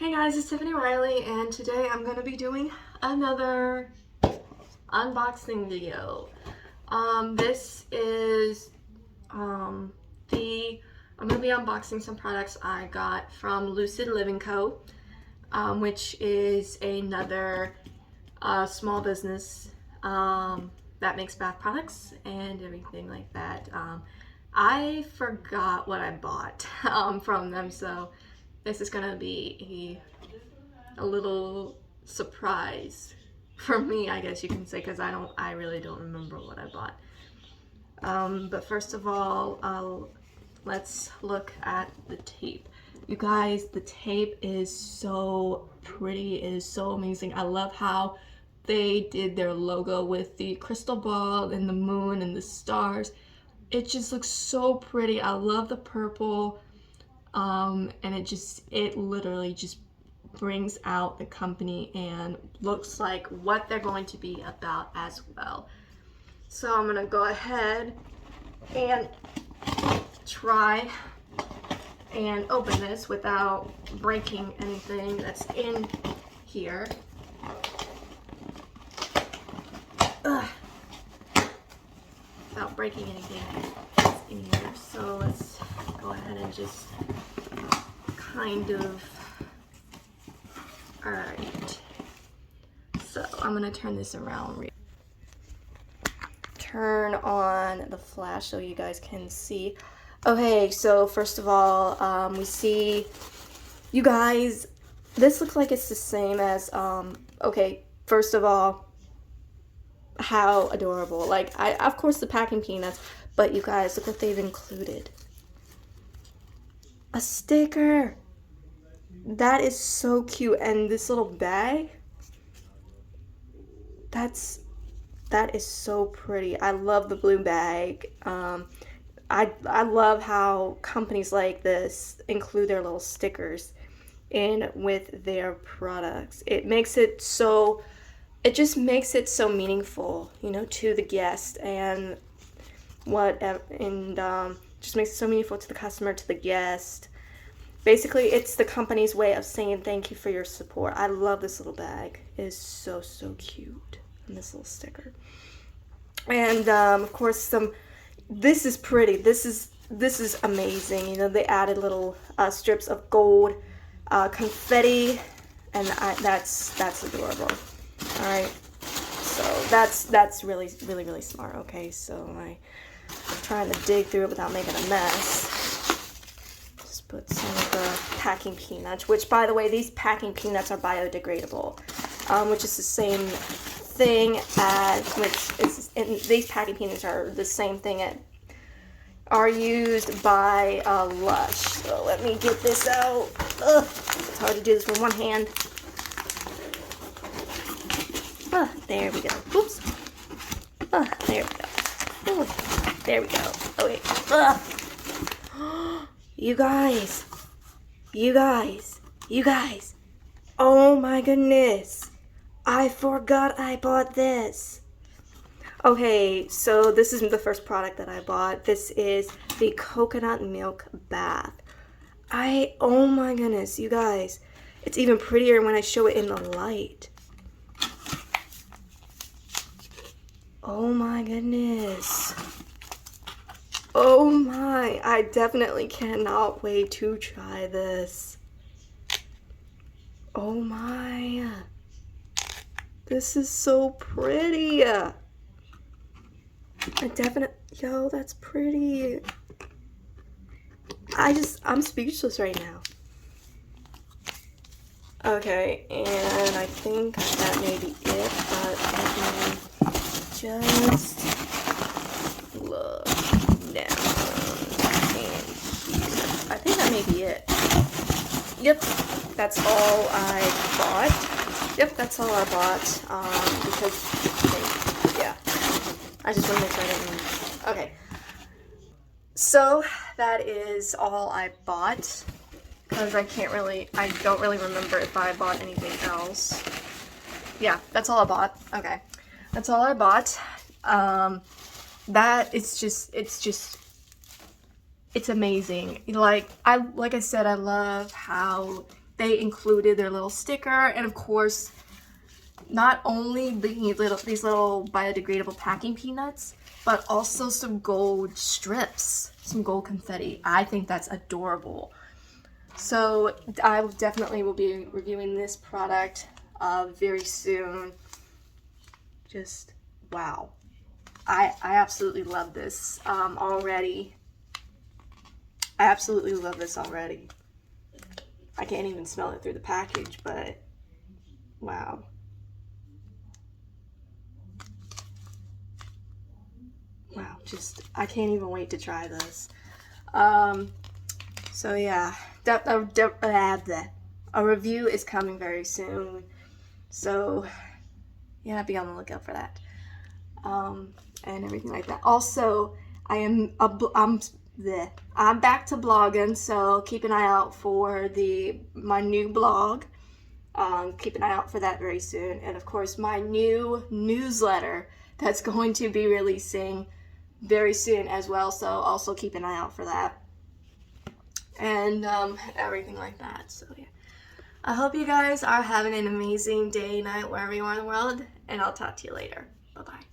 Hey guys, it's Tiffany Riley, and today I'm going to be doing another unboxing video. This is I'm going to be unboxing some products I got from Lucid Living Co., which is another small business that makes bath products and everything like that. I forgot what I bought from them, so this is gonna be a little surprise for me, I guess you can say, because I really don't remember what I bought. But first of all, let's look at the tape. You guys, the tape is so pretty. It is so amazing. I love how they did their logo with the crystal ball and the moon and the stars. It just looks so pretty. I love the purple. And it literally just brings out the company and looks like what they're going to be about as well. So I'm gonna go ahead and try and open this without breaking anything that's in here. Without breaking anything that's in here. So let's go ahead and just kind of, alright. So I'm gonna turn this around. Turn on the flash so you guys can see. Okay, so first of all, we see, you guys, this looks like it's the same as, okay, first of all, how adorable. Like, of course the packing peanuts, but you guys, look what they've included. A sticker. That is so cute. And this little bag, that is so pretty. I love the blue bag. I love how companies like this include their little stickers in with their products. It just makes it so meaningful, you know, to the guest and just makes it so meaningful to the customer, to the guest. Basically, it's the company's way of saying thank you for your support. I love this little bag. It is so, so cute. And this little sticker. And, of course, this is pretty. This is amazing. You know, they added little strips of gold confetti, and that's adorable. All right. So that's really, really, really smart. Okay, so I'm trying to dig through it without making a mess. Put some of the packing peanuts, which, by the way, these packing peanuts are biodegradable, which is the same thing these packing peanuts are the same thing are used by Lush. So let me get this out. Ugh, it's hard to do this with one hand. There we go. Oops. There we go. Ooh, there we go. Okay. You guys, oh my goodness, I forgot I bought this. Okay, so this is the first product that I bought. This is the coconut milk bath. Oh my goodness, you guys, it's even prettier when I show it in the light. Oh my goodness. Oh my, I definitely cannot wait to try this. Oh my, this is so pretty. Yo, that's pretty. I'm speechless right now. Okay, and I think that may be it, but let me just look down in here. I think that may be it. Yep, that's all I bought. Yep, that's all I bought. Because, yeah, I just want to make sure I didn't. Okay, so that is all I bought. Because I don't really remember if I bought anything else. Yeah, that's all I bought. Okay, that's all I bought. It's amazing. Like I said, I love how they included their little sticker, and of course, not only these little biodegradable packing peanuts, but also some gold strips, some gold confetti. I think that's adorable. So I definitely will be reviewing this product very soon. Just wow. I absolutely love this already. I absolutely love this already. I can't even smell it through the package, but wow. Wow, just, I can't even wait to try this. So yeah, a review is coming very soon. So yeah, be on the lookout for that. And everything like that. Also, I'm back to blogging, so keep an eye out for my new blog. Keep an eye out for that very soon. And of course, my new newsletter that's going to be releasing very soon as well. So also keep an eye out for that. And everything like that. So yeah. I hope you guys are having an amazing day, night, wherever you are in the world. And I'll talk to you later. Bye-bye.